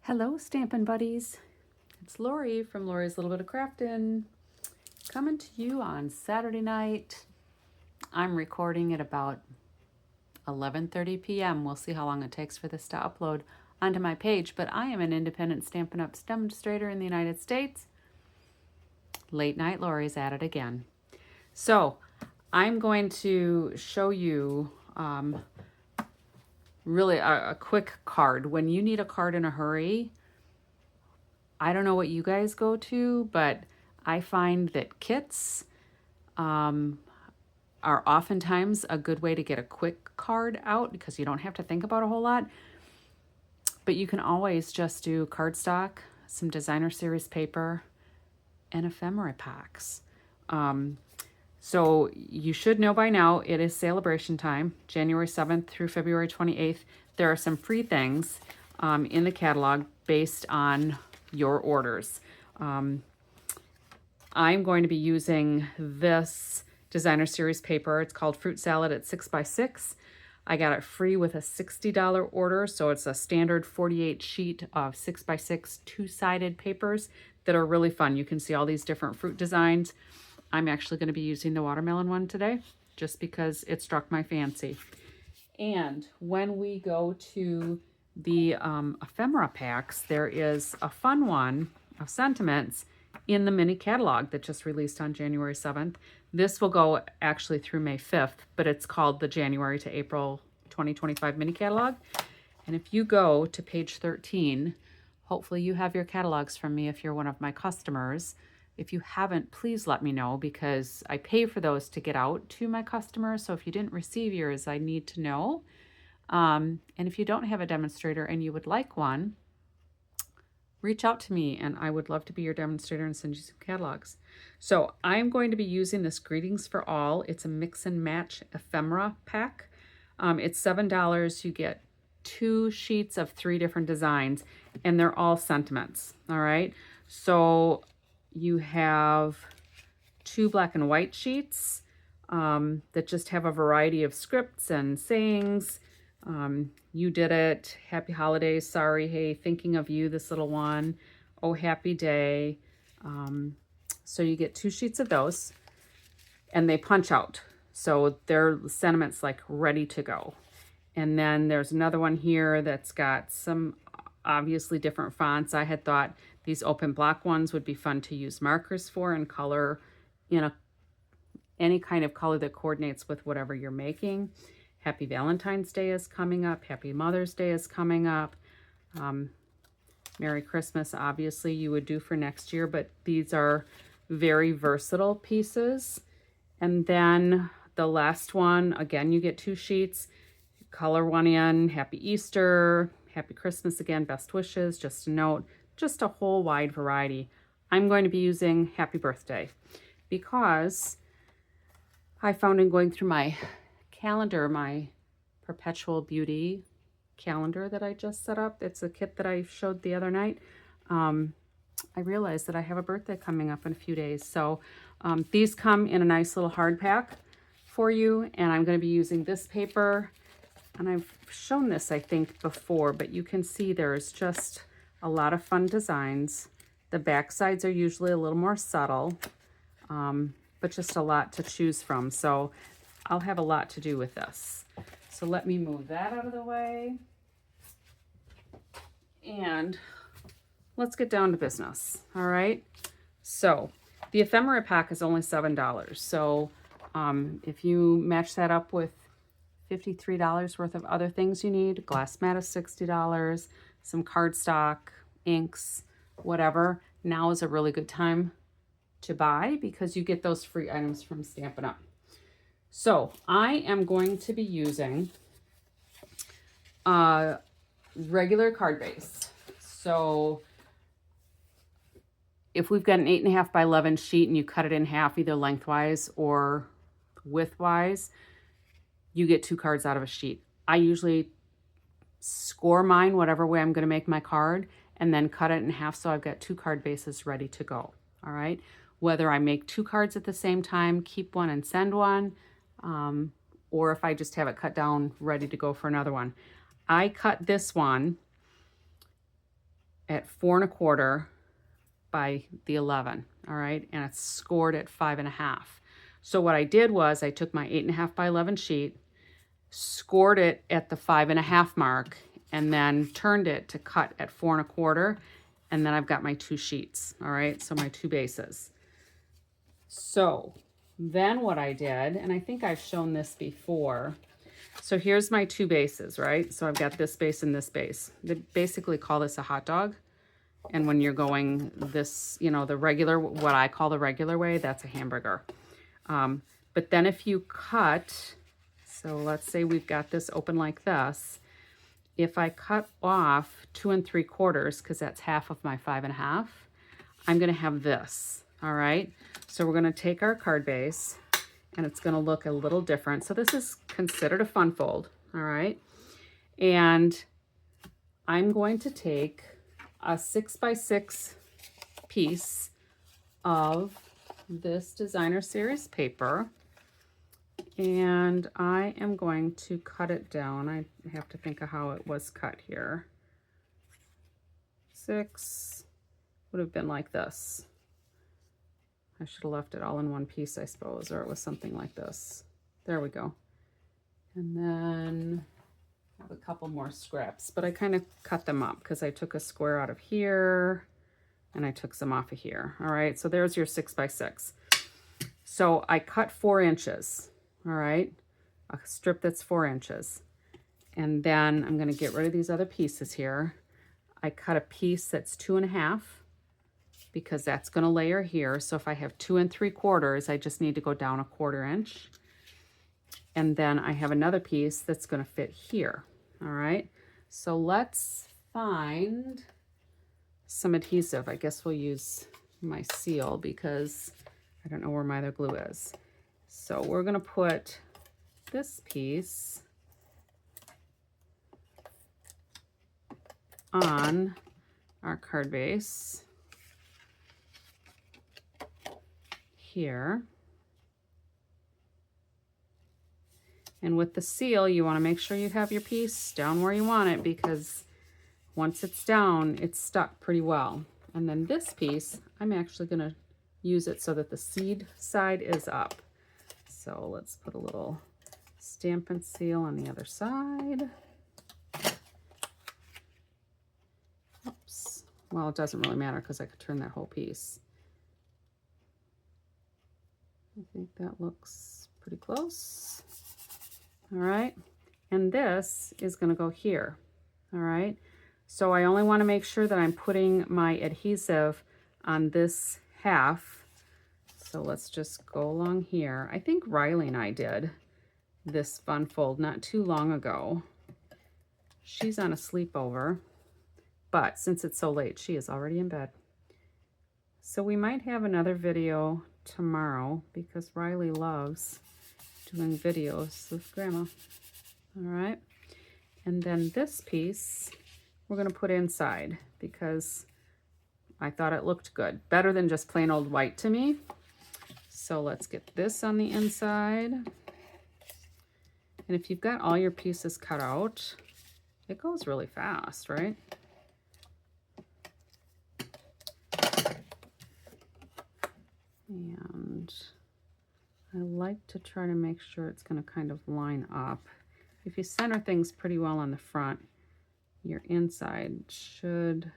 Hello, Stampin' Buddies. It's Lori from Lori's Little Bit of Craftin', coming to you on Saturday night. I'm recording at about 11:30 p.m. We'll see how long it takes for this to upload onto my page, but I am an independent Stampin' Up! Demonstrator in the United States. Late night Lori's at it again. So I'm going to show you really a quick card. When you need a card in a hurry, I don't know what you guys go to, but I find that kits are oftentimes a good way to get a quick card out because you don't have to think about a whole lot. But you can always just do cardstock, some designer series paper, and ephemera packs. So you should know by now it is celebration time, January 7th through February 28th. There are some free things in the catalog based on your orders. I'm going to be using this designer series paper. It's called Fruit Salad at 6x6. I got it free with a $60 order, so it's a standard 48 sheet of 6x6 two-sided papers that are really fun. You can see all these different fruit designs. I'm actually going to be using the watermelon one today just because it struck my fancy. And when we go to the ephemera packs, there is a fun one of sentiments in the mini catalog that just released on January 7th. This will go actually through May 5th, but it's called the January to April 2025 mini catalog. And if you go to page 13, hopefully you have your catalogs from me if you're one of my customers. If you haven't, please let me know because I pay for those to get out to my customers. So if you didn't receive yours, I need to know. And if you don't have a demonstrator and you would like one, reach out to me and I would love to be your demonstrator and send you some catalogs. So I'm going to be using this Greetings for All. It's a mix and match ephemera pack. It's $7. You get 2 sheets of 3 different designs and they're all sentiments. All right. So you have 2 black and white sheets that just have a variety of scripts and sayings. You did it. Happy holidays. Sorry. Hey, thinking of you, this little one. Oh, happy day. So you get 2 sheets of those and they punch out. So they're sentiments like ready to go. And then there's another one here that's got some obviously different fonts. I had thought these open block ones would be fun to use markers for and color in any kind of color that coordinates with whatever you're making. Happy Valentine's Day is coming up. Happy Mother's Day is coming up. Merry Christmas, obviously, you would do for next year, but these are very versatile pieces. And then the last one, again, you get 2 sheets. Color one in. Happy Easter. Happy Christmas again. Best wishes. Just a note. Just a whole wide variety. I'm going to be using Happy Birthday because I found in going through my calendar, my Perpetual Beauty calendar that I just set up. It's a kit that I showed the other night. I realized that I have a birthday coming up in a few days. So these come in a nice little hard pack for you. And I'm going to be using this paper. And I've shown this, I think, before, but you can see there's just a lot of fun designs. The back sides are usually a little more subtle, but just a lot to choose from. So I'll have a lot to do with this. So let me move that out of the way. And let's get down to business. All right. So the ephemera pack is only $7. So if you match that up with $53 worth of other things you need, glass mat is $60, some cardstock, inks, whatever, now is a really good time to buy because you get those free items from Stampin' Up! So I am going to be using a regular card base. So if we've got an 8.5 by 11 sheet and you cut it in half, either lengthwise or widthwise, you get 2 cards out of a sheet. I usually score mine whatever way I'm going to make my card and then cut it in half so I've got 2 card bases ready to go. All right. Whether I make 2 cards at the same time, keep one and send one, or if I just have it cut down ready to go for another one. I cut this one at 4 1/4 by the 11, all right? And it's scored at 5 1/2. So what I did was I took my 8 1/2 by 11 sheet, scored it at the 5 1/2 mark, and then turned it to cut at 4 1/4. And then I've got my 2 sheets, all right? So my 2 bases. So then what I did, and I think I've shown this before. So here's my 2 bases, right? So I've got this base and this base. They basically call this a hot dog. And when you're going this, you know, the regular, what I call the regular way, that's a hamburger. But then if you cut, so let's say we've got this open like this. If I cut off 2 3/4, because that's half of my 5 1/2, I'm going to have this, all right? So we're going to take our card base, and it's going to look a little different. So this is considered a fun fold, all right? And I'm going to take a 6x6 piece of this designer series paper, and I am going to cut it down. I have to think of how it was cut here. 6 would have been like this. I should have left it all in one piece, I suppose, or it was something like this. There we go. And then I have a couple more scraps, but I kind of cut them up because I took a square out of here and I took some off of here. All right, so there's your 6x6. So I cut 4 inches, all right, a strip that's 4 inches. And then I'm going to get rid of these other pieces here. I cut a piece that's 2 1/2 because that's going to layer here. So if I have 2 3/4, I just need to go down 1/4 inch. And then I have another piece that's going to fit here. All right, so let's find some adhesive. I guess we'll use my seal because I don't know where my other glue is. So we're going to put this piece on our card base here. And with the seal, you want to make sure you have your piece down where you want it, because once it's down, it's stuck pretty well. And then this piece, I'm actually going to use it so that the seed side is up. So let's put a little Stampin' seal on the other side. Oops. Well, it doesn't really matter because I could turn that whole piece. I think that looks pretty close. All right, and this is going to go here. All right, so I only want to make sure that I'm putting my adhesive on this half. So let's just go along here. I think Riley and I did this fun fold not too long ago. She's on a sleepover, but since it's so late, she is already in bed. So we might have another video tomorrow because Riley loves doing videos with Grandma. All right, and then this piece we're going to put inside because I thought it looked good, better than just plain old white to me. So let's get this on the inside. And if you've got all your pieces cut out, it goes really fast, right? And I like to try to make sure it's going to kind of line up. If you center things pretty well on the front, your inside should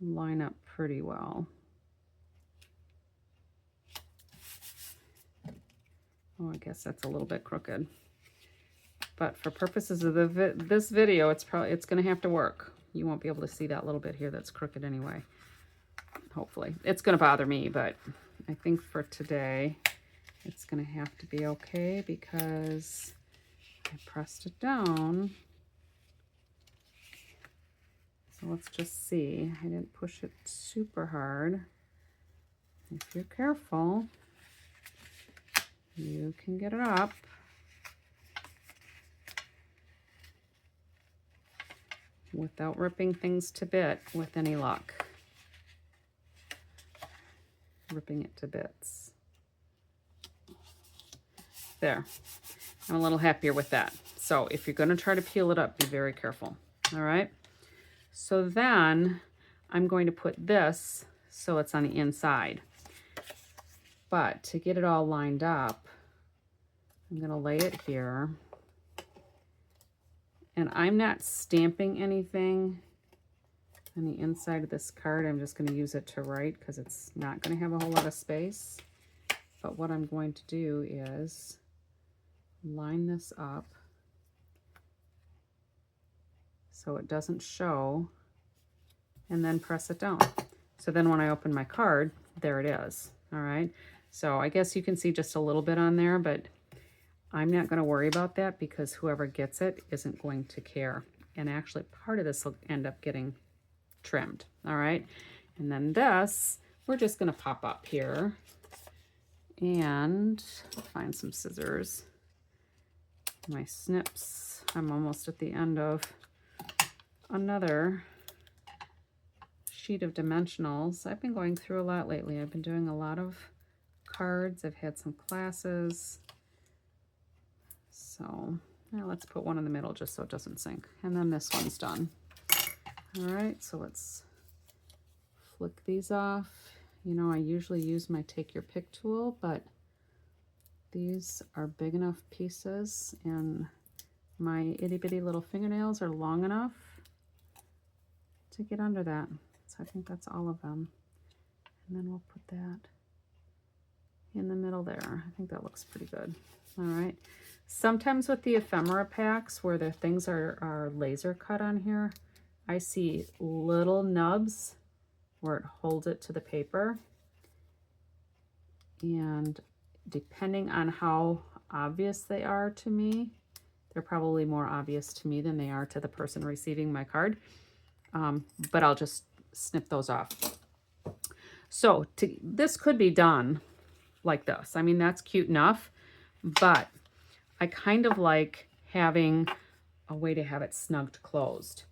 line up pretty well. Oh, I guess that's a little bit crooked. But for purposes of this video, it's going to have to work. You won't be able to see that little bit here that's crooked anyway. Hopefully. It's going to bother me, but I think for today, it's going to have to be okay because I pressed it down. So let's just see. I didn't push it super hard. If you're careful, you can get it up. Without ripping things to bit with any luck. Ripping it to bits. There. I'm a little happier with that. So if you're going to try to peel it up, be very careful. All right. So then I'm going to put this so it's on the inside. But to get it all lined up, I'm going to lay it here. And I'm not stamping anything on the inside of this card. I'm just going to use it to write because it's not going to have a whole lot of space. But what I'm going to do is line this up so it doesn't show, and then press it down. So then when I open my card, there it is. All right. So I guess you can see just a little bit on there, but I'm not going to worry about that because whoever gets it isn't going to care. And actually part of this will end up getting trimmed. All right. And then this, we're just going to pop up here and find some scissors. My snips. I'm almost at the end of another sheet of dimensionals. I've been going through a lot lately. I've been doing a lot of cards. I've had some classes. So now let's put one in the middle just so it doesn't sink. And then this one's done. All right, so let's flick these off. You know, I usually use my take your pick tool, but these are big enough pieces and my itty bitty little fingernails are long enough to get under that. So I think that's all of them. And then we'll put that in the middle there. I think that looks pretty good. All right. Sometimes with the ephemera packs where the things are laser cut on here, I see little nubs where it holds it to the paper. And depending on how obvious they are to me, they're probably more obvious to me than they are to the person receiving my card. But I'll just snip those off. So this could be done like this. I mean, that's cute enough, but I kind of like having a way to have it snugged closed.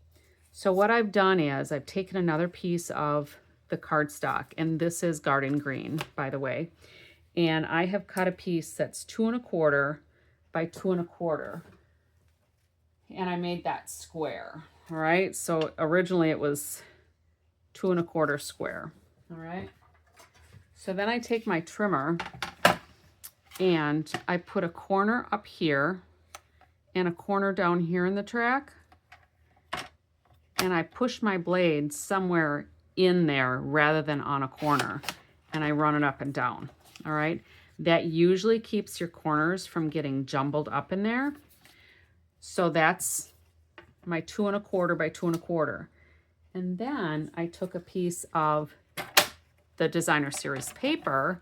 So what I've done is I've taken another piece of the cardstock, and this is garden green, by the way. And I have cut a piece that's 2 1/4 by 2 1/4. And I made that square. All right. So originally it was 2 1/4 square. All right. So then I take my trimmer and I put a corner up here and a corner down here in the track. And I push my blade somewhere in there rather than on a corner. And I run it up and down. All right. That usually keeps your corners from getting jumbled up in there. So that's my 2 1/4 by 2 1/4. And then I took a piece of the Designer Series paper,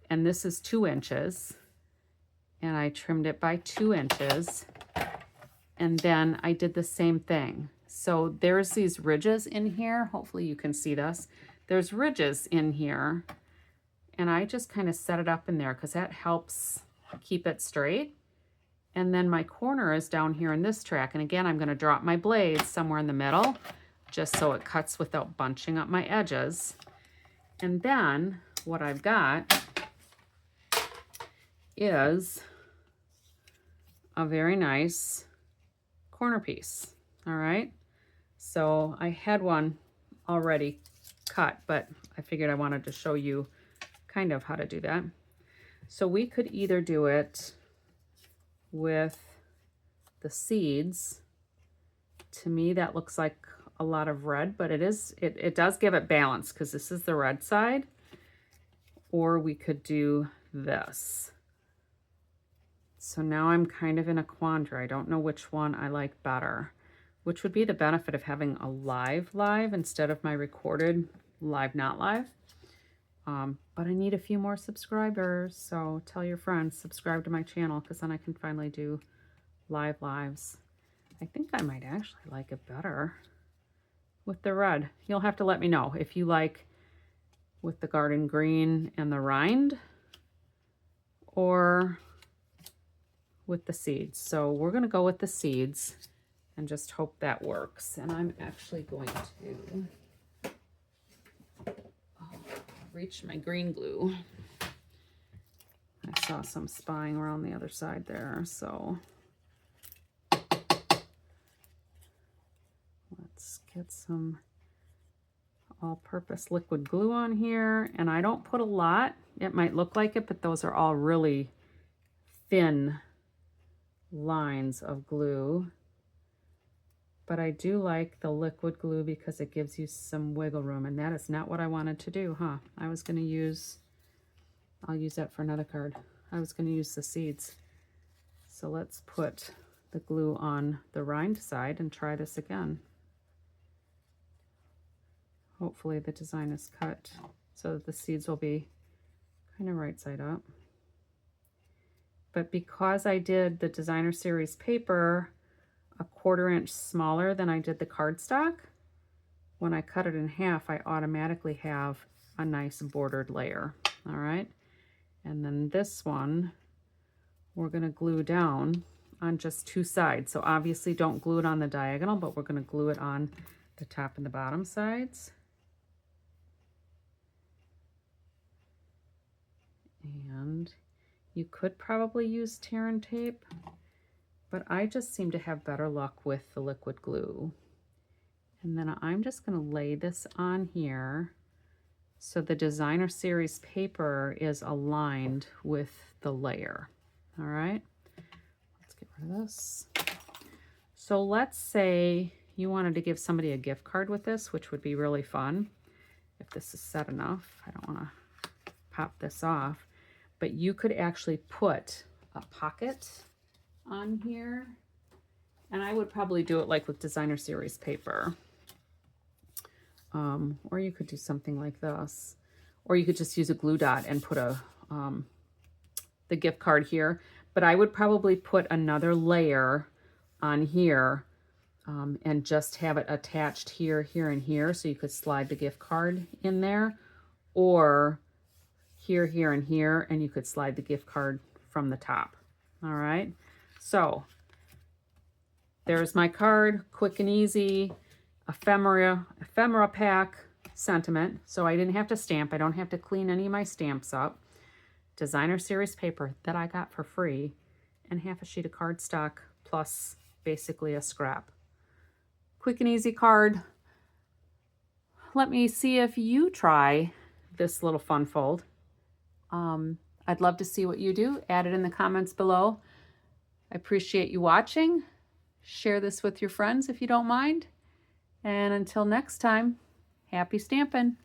and this is 2 inches, and I trimmed it by 2 inches. And then I did the same thing. So there's these ridges in here. Hopefully you can see this. There's ridges in here, and I just kind of set it up in there because that helps keep it straight. And then my corner is down here in this track. And again, I'm going to drop my blade somewhere in the middle just so it cuts without bunching up my edges. And then what I've got is a very nice corner piece. All right. So I had one already cut, but I figured I wanted to show you kind of how to do that. So we could either do it with the seeds. To me, that looks like a lot of red, but it does give it balance because this is the red side. Or we could do this. So now I'm kind of in a quandary. I don't know which one I like better, which would be the benefit of having a live instead of my recorded live, not live. But I need a few more subscribers, so tell your friends, subscribe to my channel, because then I can finally do lives. I think I might actually like it better with the red. You'll have to let me know if you like with the garden green and the rind or with the seeds. So we're going to go with the seeds and just hope that works. And I'm actually going to reach my green glue. I saw some spying around the other side there, so let's get some all-purpose liquid glue on here, and I don't put a lot. It might look like it, but those are all really thin lines of glue. But I do like the liquid glue because it gives you some wiggle room, and that is not what I wanted to do, huh? I was going to use, I'll use that for another card. I was going to use the seeds. So let's put the glue on the rind side and try this again. Hopefully the design is cut so that the seeds will be kind of right side up. But because I did the designer series paper a 1/4 inch smaller than I did the cardstock, when I cut it in half, I automatically have a nice bordered layer. All right. And then this one, we're going to glue down on just 2 sides. So obviously don't glue it on the diagonal, but we're going to glue it on the top and the bottom sides. And you could probably use tear and tape, but I just seem to have better luck with the liquid glue. And then I'm just going to lay this on here so the designer series paper is aligned with the layer. All right, let's get rid of this. So let's say you wanted to give somebody a gift card with this, which would be really fun if this is set enough. I don't want to pop this off, but you could actually put a pocket on here, and I would probably do it like with designer series paper. Or you could do something like this, or you could just use a glue dot and put a the gift card here. But I would probably put another layer on here and just have it attached here, here, and here, so you could slide the gift card in there, or here, here, and here, and you could slide the gift card from the top. All right, so there's my card, quick and easy, ephemera pack sentiment. So I didn't have to stamp. I don't have to clean any of my stamps up. Designer series paper that I got for free, and half a sheet of cardstock plus basically a scrap. Quick and easy card. Let me see if you try this little fun fold. I'd love to see what you do. Add it in the comments below. I appreciate you watching. Share this with your friends if you don't mind. And until next time, happy stamping.